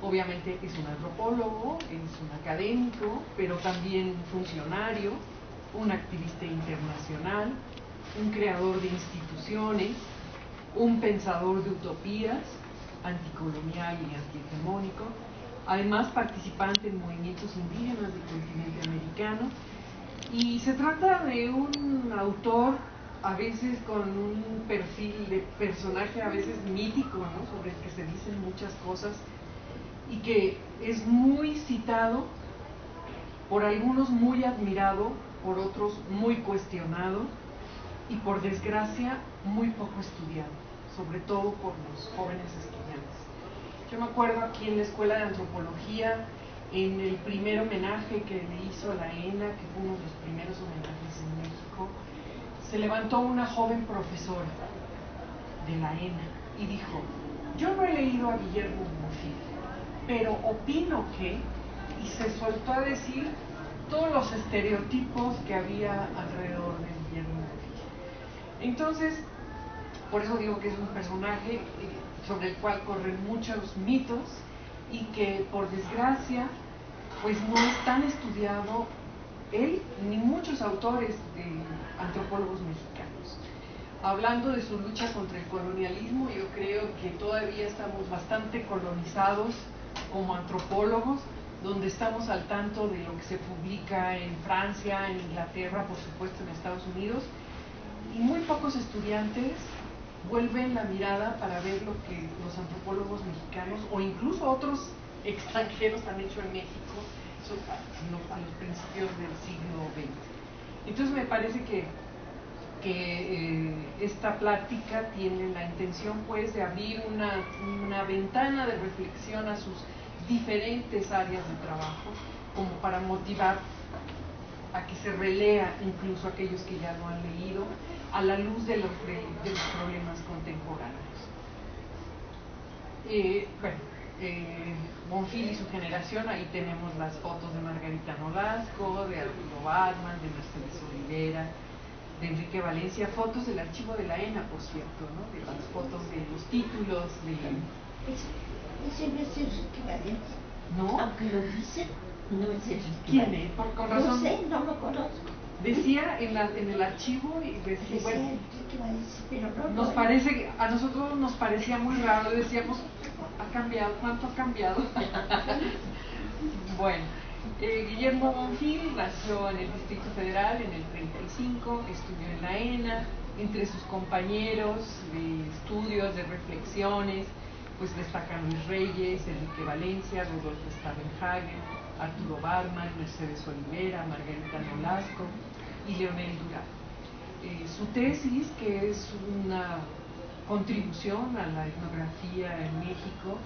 Obviamente es un antropólogo, es un académico, pero también funcionario, un activista internacional, un creador de instituciones, un pensador de utopías, anticolonial y antihegemónico, además participante en movimientos indígenas del continente americano. Y se trata de un autor a veces con un perfil de personaje a veces mítico, ¿no?, sobre el que se dicen muchas cosas y que es muy citado, por algunos muy admirado, por otros muy cuestionado y por desgracia muy poco estudiado, sobre todo por los jóvenes estudiantes. Yo me acuerdo aquí en la Escuela de Antropología, en el primer homenaje que le hizo a la ENA, que fue uno de los primeros homenajes en México, se levantó una joven profesora de la ENA y dijo: yo no he leído a Guillermo Bonfil, pero opino que, y se soltó a decir todos los estereotipos que había alrededor de Guillermo Bonfil. Entonces, por eso digo que es un personaje sobre el cual corren muchos mitos y que, por desgracia, pues no es tan estudiado él ni muchos autores de antropólogos mexicanos. Hablando de su lucha contra el colonialismo, yo creo que todavía estamos bastante colonizados como antropólogos, donde estamos al tanto de lo que se publica en Francia, en Inglaterra, por supuesto en Estados Unidos, y muy pocos estudiantes vuelven la mirada para ver lo que los antropólogos mexicanos o incluso otros extranjeros han hecho en México a los principios del siglo XX. Entonces me parece que esta plática tiene la intención, pues, de abrir una ventana de reflexión a sus diferentes áreas de trabajo, como para motivar a que se relea incluso aquellos que ya lo han leído, a la luz de los problemas contemporáneos. Bonfil y su generación, ahí tenemos las fotos de Margarita Nolasco, de Arturo Bartmann, de Mercedes Olivera, de Enrique Valencia, fotos del archivo de la ENA, por cierto, ¿no?, de las fotos de los títulos de... Ese no es Enrique Valencia, ¿no? Aunque lo dice, no es Enrique. ¿Quién es? Con razón. No sé, no lo conozco. Decía en el archivo, y decía, bueno, Enrique Valencia, pero no, nos parece, a nosotros nos parecía muy raro, decíamos, ha cambiado, ¿cuánto ha cambiado? Bueno, Guillermo Bonfil nació en el Distrito Federal en el 35, estudió en la ENA. Entre sus compañeros de estudios, de reflexiones, pues destacan Luis Reyes, Enrique Valencia, Rudolfo Stavenhagen, Arturo Bartmann, Mercedes Olivera, Margarita Nolasco y Leonel Durán. Su tesis, que es una contribución a la etnografía en México,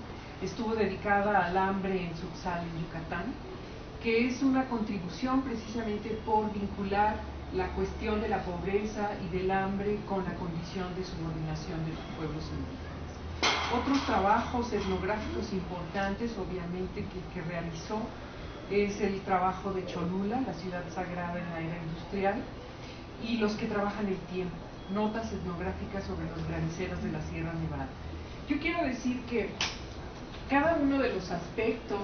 estuvo dedicada al hambre en Subsahara, en Yucatán, que es una contribución precisamente por vincular la cuestión de la pobreza y del hambre con la condición de subordinación de los pueblos indígenas. Otros trabajos etnográficos importantes, obviamente, que realizó es el trabajo de Cholula, la ciudad sagrada en la era industrial, y los que trabajan el tiempo, notas etnográficas sobre los graniceros de la Sierra Nevada. Yo quiero decir que cada uno de los aspectos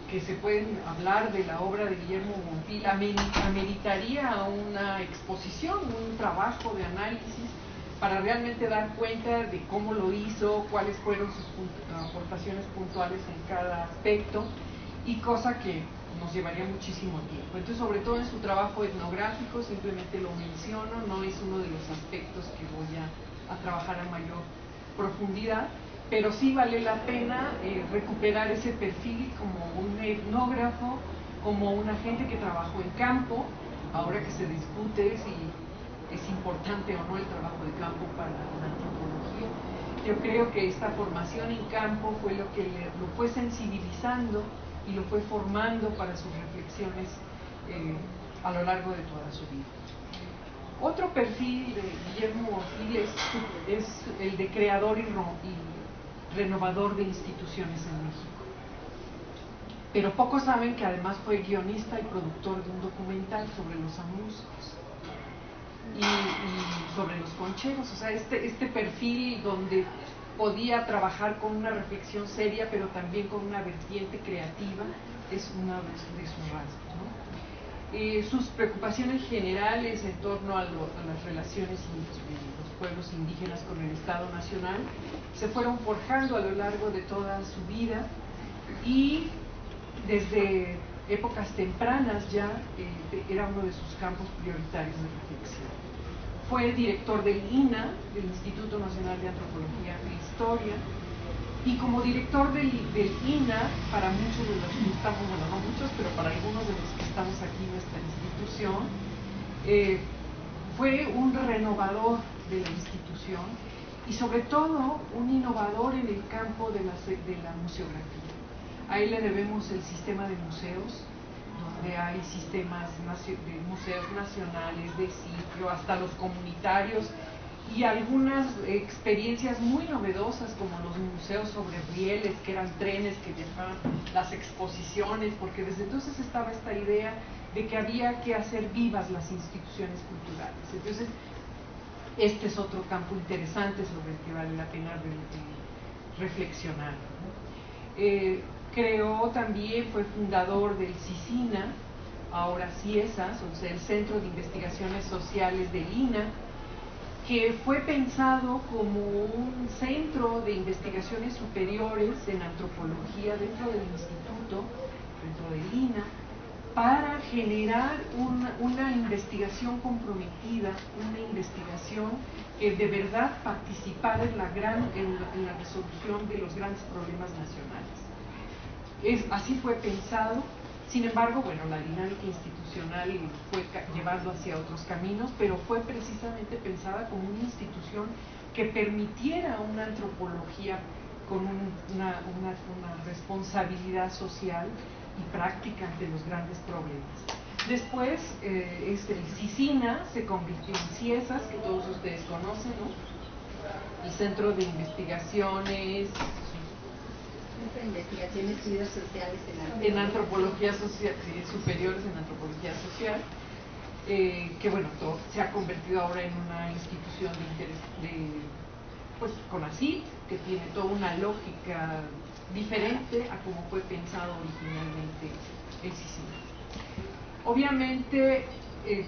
que se pueden hablar de la obra de Guillermo Bonfil ameritaría una exposición, un trabajo de análisis para realmente dar cuenta de cómo lo hizo, cuáles fueron sus aportaciones puntuales en cada aspecto, y cosa que nos llevaría muchísimo tiempo. Entonces, sobre todo en su trabajo etnográfico, simplemente lo menciono, no es uno de los aspectos que voy a trabajar a mayor profundidad, pero sí vale la pena recuperar ese perfil como un etnógrafo, como una gente que trabajó en campo, ahora que se discute si es importante o no el trabajo de campo para la antropología. Yo creo que esta formación en campo fue lo que lo fue sensibilizando y lo fue formando para sus reflexiones a lo largo de toda su vida. Otro perfil de Guillermo Bonfil es el de creador y renovador de instituciones en México. Pero pocos saben que además fue guionista y productor de un documental sobre los amurcios y sobre los concheros. O sea, este perfil donde podía trabajar con una reflexión seria, pero también con una vertiente creativa, es uno de sus rasgos, ¿no? Sus preocupaciones generales en torno a las relaciones de los pueblos indígenas con el Estado Nacional se fueron forjando a lo largo de toda su vida, y desde épocas tempranas ya era uno de sus campos prioritarios de reflexión. Fue director del INA, del Instituto Nacional de Antropología e Historia, y como director del INA, para muchos de los que estamos, bueno, no muchos, pero para algunos de los que estamos aquí en nuestra institución, fue un renovador de la institución y sobre todo un innovador en el campo de la museografía. A él le debemos el sistema de museos, donde hay sistemas de museos nacionales, de sitio, hasta los comunitarios, y algunas experiencias muy novedosas como los museos sobre rieles, que eran trenes que viajaban, las exposiciones, porque desde entonces estaba esta idea de que había que hacer vivas las instituciones culturales. Entonces, este es otro campo interesante sobre el que vale la pena reflexionar, ¿no? Creó también, fue fundador del CICINA, ahora CIESAS, o sea, el Centro de Investigaciones Sociales del INA, que fue pensado como un centro de investigaciones superiores en antropología dentro del instituto, dentro del INA, para generar una investigación comprometida, una investigación que de verdad participara en la resolución de los grandes problemas nacionales. Así fue pensado. Sin embargo, bueno, la dinámica institucional fue llevando hacia otros caminos, pero fue precisamente pensada como una institución que permitiera una antropología con una responsabilidad social y práctica ante los grandes problemas. Después, el CICINA se convirtió en CIESAS, que todos ustedes conocen, ¿no? El Centro de Investigaciones Investigación y estudios sociales en antropología social, superiores en antropología social, que bueno, se ha convertido ahora en una institución pues CONACYT, que tiene toda una lógica diferente a como fue pensado originalmente el CICINA. Obviamente,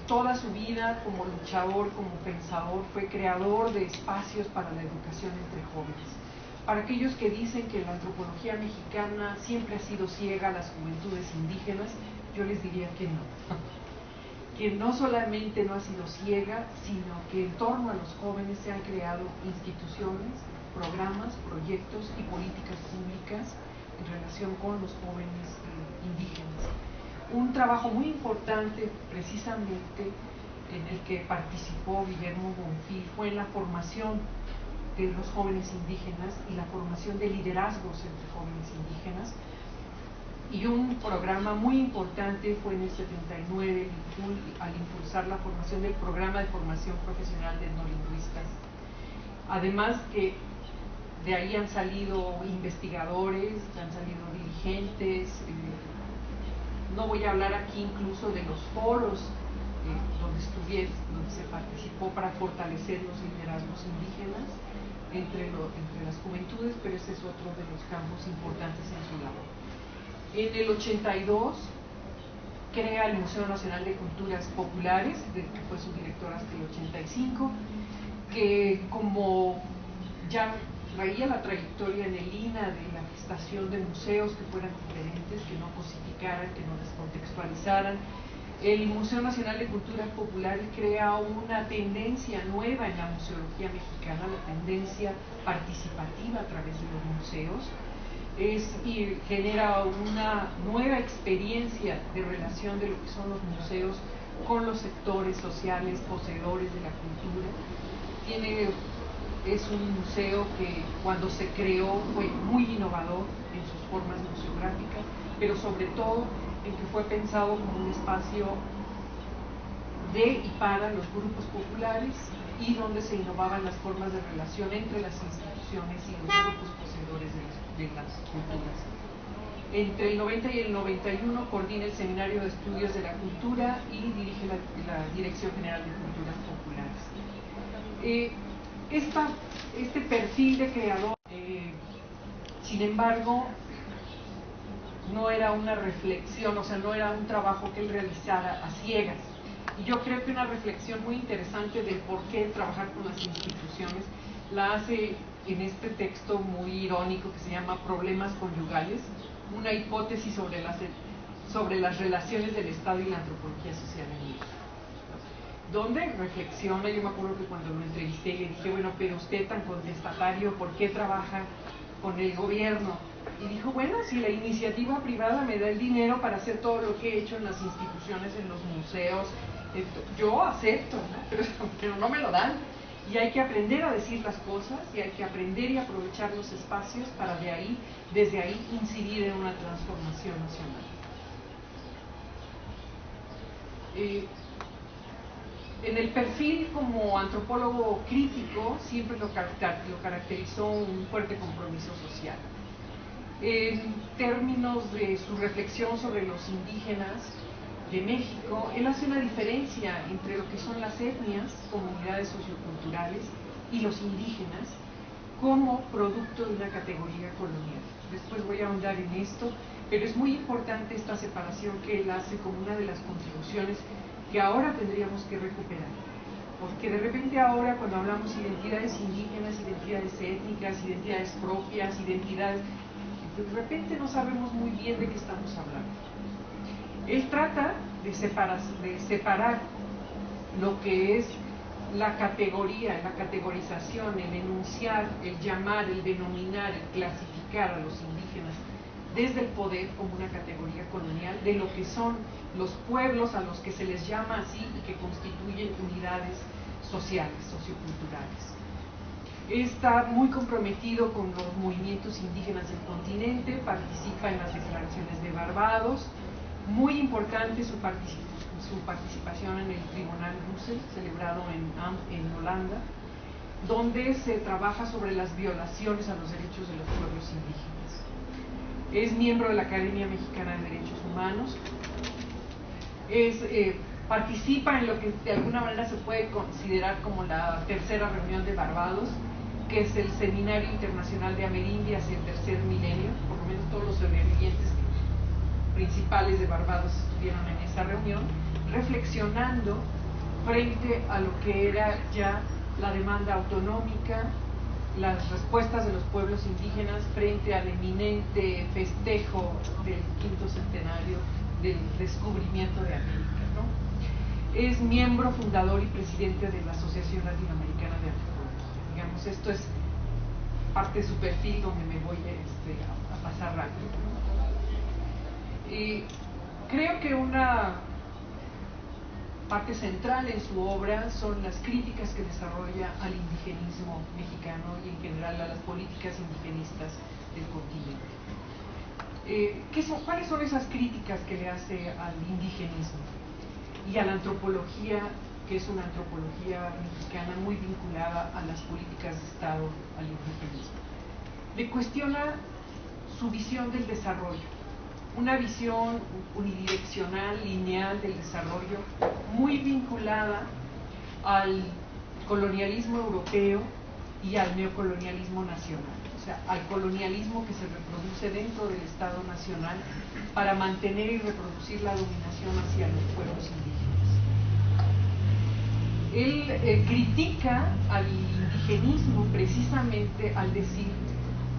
toda su vida como luchador, como pensador, fue creador de espacios para la educación entre jóvenes. Para aquellos que dicen que la antropología mexicana siempre ha sido ciega a las juventudes indígenas, yo les diría que no. Que no solamente no ha sido ciega, sino que en torno a los jóvenes se han creado instituciones, programas, proyectos y políticas públicas en relación con los jóvenes indígenas. Un trabajo muy importante, precisamente, en el que participó Guillermo Bonfil fue en la formación de los jóvenes indígenas y la formación de liderazgos entre jóvenes indígenas. Y un programa muy importante fue en el 79 al impulsar la formación del programa de formación profesional de etnolingüistas. Además que de ahí han salido investigadores, han salido dirigentes. No voy a hablar aquí incluso de los foros donde se participó para fortalecer los liderazgos indígenas entre las juventudes, pero ese es otro de los campos importantes en su labor. En el 82 crea el Museo Nacional de Culturas Populares, del que fue su director hasta el 85, que como ya traía la trayectoria en el INA de la gestación de museos que fueran diferentes, que no cosificaran, que no descontextualizaran, el Museo Nacional de Culturas Populares crea una tendencia nueva en la museología mexicana, la tendencia participativa a través de los museos, y genera una nueva experiencia de relación de lo que son los museos con los sectores sociales poseedores de la cultura. Es un museo que cuando se creó fue muy innovador en sus formas museográficas, pero sobre todo en que fue pensado como un espacio de y para los grupos populares, y donde se innovaban las formas de relación entre las instituciones y los grupos poseedores de las culturas. Entre el 90 y el 91 coordina el Seminario de Estudios de la Cultura y dirige la Dirección General de Culturas Populares. este perfil de creador, sin embargo, no era una reflexión, o sea, no era un trabajo que él realizara a ciegas. Y yo creo que una reflexión muy interesante de por qué trabajar con las instituciones la hace en este texto muy irónico que se llama Problemas Conyugales, una hipótesis sobre las relaciones del Estado y la antropología social en México, donde reflexiona. Yo me acuerdo que cuando lo entrevisté le dije, bueno, pero usted tan contestatario, ¿por qué trabaja con el gobierno? Y dijo, bueno, si la iniciativa privada me da el dinero para hacer todo lo que he hecho en las instituciones, en los museos, yo acepto, ¿no? Pero no me lo dan. Y hay que aprender a decir las cosas, y hay que aprender y aprovechar los espacios para desde ahí incidir en una transformación nacional. En el perfil como antropólogo crítico siempre lo caracterizó un fuerte compromiso social. En términos de su reflexión sobre los indígenas de México, él hace una diferencia entre lo que son las etnias, comunidades socioculturales, y los indígenas como producto de una categoría colonial. Después voy a ahondar en esto, pero es muy importante esta separación que él hace como una de las contribuciones que ahora tendríamos que recuperar, porque de repente ahora cuando hablamos de identidades indígenas, identidades étnicas, identidades propias, identidades, de repente no sabemos muy bien de qué estamos hablando. Él trata de separar lo que es la categoría, la categorización, el enunciar, el llamar, el denominar, el clasificar a los indígenas desde el poder como una categoría colonial de lo que son los pueblos a los que se les llama así y que constituyen unidades sociales, socioculturales. Está muy comprometido con los movimientos indígenas del continente, participa en las declaraciones de Barbados. Muy importante su participación en el Tribunal Russell, celebrado en Holanda, donde se trabaja sobre las violaciones a los derechos de los pueblos indígenas. Es miembro de la Academia Mexicana de Derechos Humanos. Participa en lo que de alguna manera se puede considerar como la tercera reunión de Barbados, que es el Seminario Internacional de Amerindias y el Tercer Milenio. Por lo menos todos los sobrevivientes principales de Barbados estuvieron en esa reunión, reflexionando frente a lo que era ya la demanda autonómica, las respuestas de los pueblos indígenas frente al eminente festejo del 5º centenario del descubrimiento de América, ¿no? Es miembro fundador y presidente de la Asociación Latinoamericana de Antropología. Digamos, esto es parte de su perfil donde me voy a pasar rápido, ¿no? Creo que una parte central en su obra son las críticas que desarrolla al indigenismo mexicano y en general a las políticas indigenistas del continente. ¿Cuáles son esas críticas que le hace al indigenismo y a la antropología, que es una antropología mexicana muy vinculada a las políticas de Estado, al indigenismo? Le cuestiona su visión del desarrollo, una visión unidireccional, lineal del desarrollo, muy vinculada al colonialismo europeo y al neocolonialismo nacional, o sea, al colonialismo que se reproduce dentro del Estado nacional para mantener y reproducir la dominación hacia los pueblos indígenas. Él critica al indigenismo precisamente al decir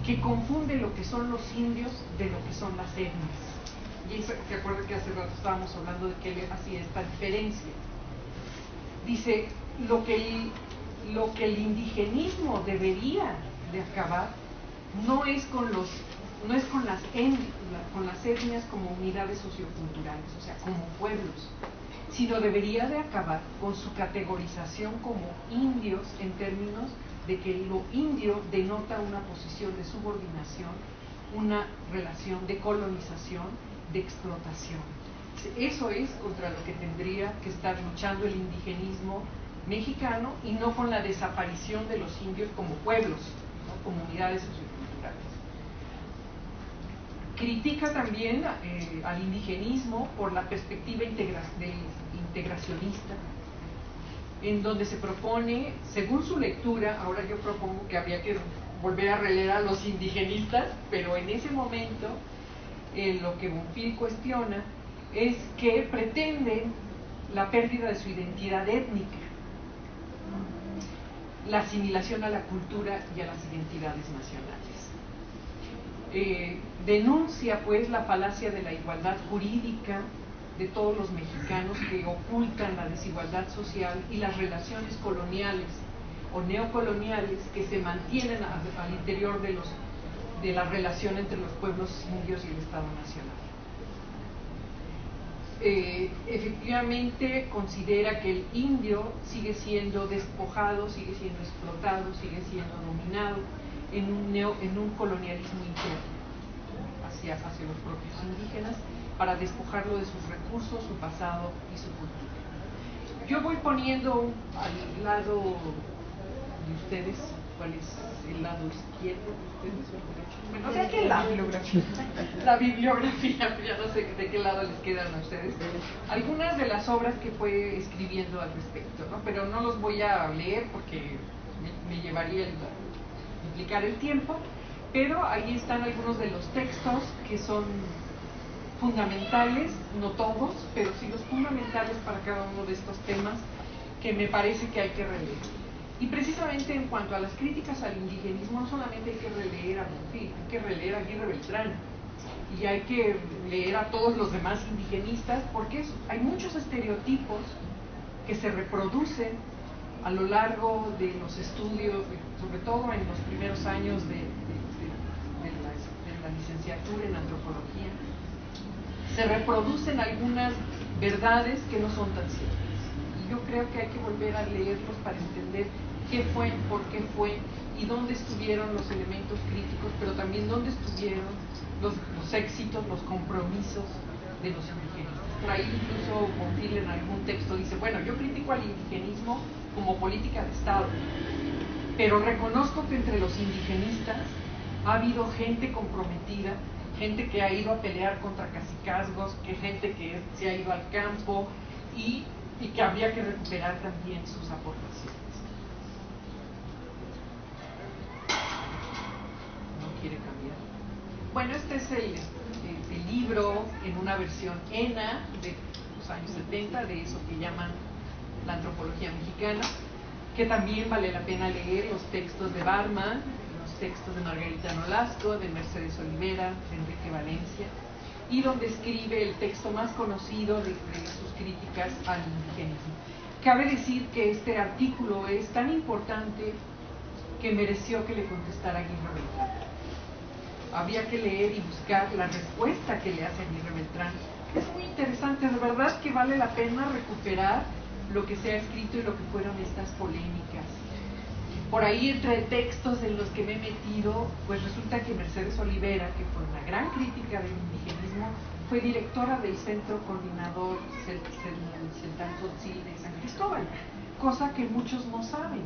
que confunde lo que son los indios de lo que son las etnias. Y eso, ¿te acuerdas que hace rato estábamos hablando de que él hacía esta diferencia? Dice, lo que el indigenismo debería de acabar no es con las etnias como unidades socioculturales, o sea, como pueblos, sino debería de acabar con su categorización como indios en términos de que lo indio denota una posición de subordinación, una relación de colonización, de explotación. Eso es contra lo que tendría que estar luchando el indigenismo mexicano y no con la desaparición de los indios como pueblos, ¿no? Como unidades socioculturales. Critica también al indigenismo por la perspectiva integracionista, en donde se propone, según su lectura, ahora yo propongo que habría que volver a releer a los indigenistas, pero en ese momento lo que Bonfil cuestiona es que pretenden la pérdida de su identidad étnica, la asimilación a la cultura y a las identidades nacionales. Denuncia pues la falacia de la igualdad jurídica de todos los mexicanos, que ocultan la desigualdad social y las relaciones coloniales o neocoloniales que se mantienen al interior de la relación entre los pueblos indios y el Estado Nacional. Efectivamente considera que el indio sigue siendo despojado, sigue siendo explotado, sigue siendo dominado en un colonialismo interno hacia los propios indígenas, para despojarlo de sus recursos, su pasado y su cultura. Yo voy poniendo al lado de ustedes, ¿cuál es el lado izquierdo de ustedes o el derecho? Bueno, o sea, ¿qué lado? La bibliografía, ya no sé de qué lado les quedan a ustedes. Algunas de las obras que fue escribiendo al respecto, ¿no? Pero no los voy a leer porque me llevaría implicar el tiempo, pero ahí están algunos de los textos que son fundamentales, no todos, pero sí los fundamentales para cada uno de estos temas que me parece que hay que releer. Y precisamente en cuanto a las críticas al indigenismo, no solamente hay que releer a Bonfil, hay que releer a Aguirre Beltrán y hay que leer a todos los demás indigenistas, porque hay muchos estereotipos que se reproducen a lo largo de los estudios, sobre todo en los primeros años de la licenciatura en antropología. Se reproducen algunas verdades que no son tan ciertas. Y yo creo que hay que volver a leerlos para entender qué fue, por qué fue y dónde estuvieron los elementos críticos, pero también dónde estuvieron los éxitos, los compromisos de los indigenistas. Por ahí incluso Bonfil en algún texto dice, bueno, yo critico al indigenismo como política de Estado, pero reconozco que entre los indigenistas ha habido gente comprometida, gente que ha ido a pelear contra cacicazgos, que gente que se ha ido al campo y que habría que recuperar también sus aportaciones. No quiere cambiar. Bueno, este es el libro en una versión ENA de los años 70, de eso que llaman la antropología mexicana, que también vale la pena leer los textos de Barman, los textos de Margarita Nolasco, de Mercedes Olivera, de Enrique Valencia, y donde escribe el texto más conocido de sus críticas al indigenismo. Cabe decir que este artículo es tan importante que mereció que le contestara Aguirre Beltrán. Habría que leer y buscar la respuesta que le hace Aguirre Beltrán. Es muy interesante, de verdad que vale la pena recuperar lo que se ha escrito y lo que fueron estas polémicas. Por ahí, entre textos en los que me he metido, pues resulta que Mercedes Olivera, que fue una gran crítica del indigenismo, fue directora del Centro Coordinador Celtán-Tzotzil de San Cristóbal, cosa que muchos no saben.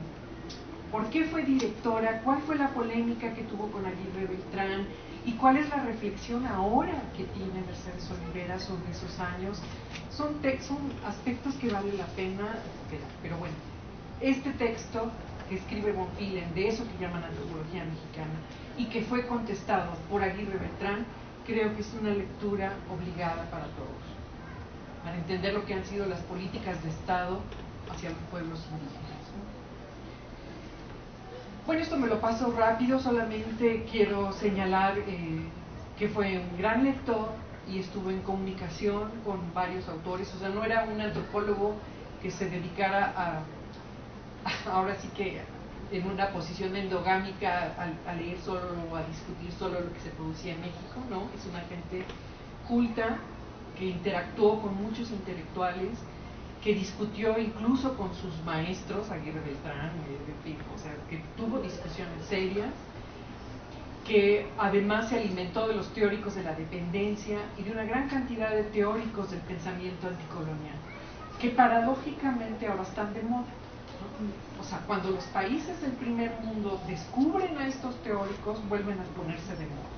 ¿Por qué fue directora? ¿Cuál fue la polémica que tuvo con Aguirre Beltrán? ¿Y cuál es la reflexión ahora que tiene Mercedes Olivera sobre esos años? Son aspectos que vale la pena esperar. Pero bueno, este texto que escribe Bonfil de eso que llaman antropología mexicana y que fue contestado por Aguirre Beltrán, creo que es una lectura obligada para todos, para entender lo que han sido las políticas de Estado hacia los pueblos indígenas. Bueno, esto me lo paso rápido, solamente quiero señalar que fue un gran lector y estuvo en comunicación con varios autores, o sea, no era un antropólogo que se dedicara ahora sí que en una posición endogámica a leer solo o a discutir solo lo que se producía en México, ¿no? Es una gente culta que interactuó con muchos intelectuales, que discutió incluso con sus maestros, Aguirre Beltrán, o sea, que tuvo discusiones serias, que además se alimentó de los teóricos de la dependencia y de una gran cantidad de teóricos del pensamiento anticolonial, que paradójicamente ahora están de moda, ¿no? O sea, cuando los países del primer mundo descubren a estos teóricos, vuelven a ponerse de moda.